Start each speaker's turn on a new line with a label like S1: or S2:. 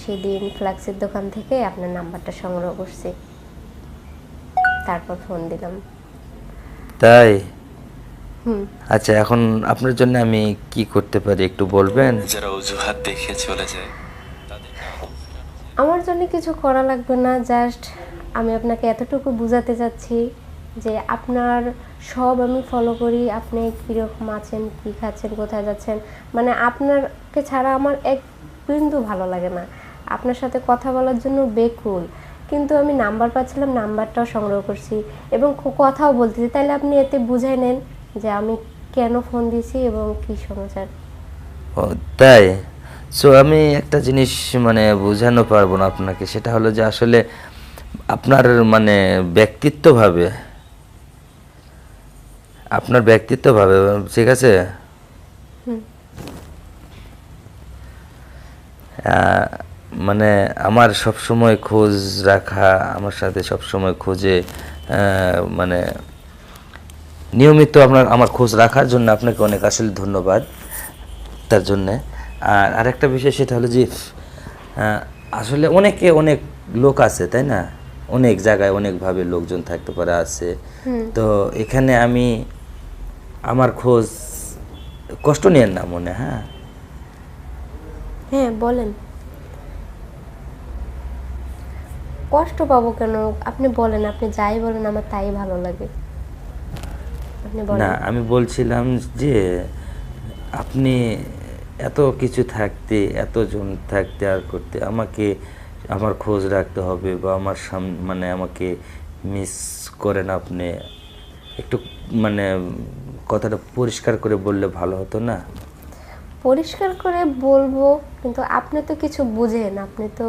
S1: সেদিন ফ্ল্যাক্সের দোকান থেকে আপনার নাম্বারটা সংগ্রহ করছি, তারপর ফোন দিলাম।
S2: তাই? আচ্ছা, এখন আপনার জন্য আমি কি করতে পারি একটু বলবেন?
S3: যারা অজুহাত দেখে চলে যায়
S1: আমার জন্য কিছু করা লাগবে না, জাস্ট আমি আপনাকে এতটুকু বোঝাতে চাচ্ছি যে আপনার সব আমি ফলো করি, আপনি কীরকম আছেন, কী খাচ্ছেন, কোথায় যাচ্ছেন, মানে আপনাকে ছাড়া আমার এক বিন্দু ভালো লাগে না। আপনার সাথে কথা বলার জন্য বেকুল, কিন্তু আমি নাম্বার পাচ্ছিলাম, নাম্বারটাও সংগ্রহ করছি এবং কথাও বলতেছি। তাহলে আপনি এতে বুঝাই নেন যে আমি কেন ফোন দিয়েছি এবং কী সমাচার।
S2: ও তাই? সো আমি একটা জিনিস মানে বোঝানো পারবো না আপনাকে, সেটা হলো যে আসলে আপনার মানে ব্যক্তিত্বভাবে, আপনার ব্যক্তিত্বভাবে, ঠিক আছে? মানে আমার সব সময় খোঁজ রাখা, আমার সাথে সব সময় খোঁজে মানে নিয়মিত আমার খোঁজ রাখার জন্য আপনাকে অনেক আসলে ধন্যবাদ তার জন্যে। আর আরেকটা বিষয় সেটা হলো যে আসলে অনেক লোক আছে, তাই না? অনেক জায়গায় অনেকভাবে লোকজন থাকতে পারে, আছে। তো এখানে আমি আমার খোঁজ, কষ্ট নিয়েন না মনে। হ্যাঁ
S1: হ্যাঁ বলেন, কষ্ট পাবো কেন? আপনি বলেন, আপনি যাই বলেন আমার তাই ভালো লাগে, আপনি
S2: না,
S1: বলেন।
S2: আমি বলছিলাম যে আপনি এত কিছু থাকতে, এতজন থাকতে আর করতে আমাকে আমার খোঁজ রাখতে হবে বা আমার মানে আমাকে মিস করেন আপনি, একটু মানে কথাটা পরিষ্কার করে বললে ভালো হতো না?
S1: পরিষ্কার করে বলবো, কিন্তু আপনি তো কিছু বুঝেন, আপনি তো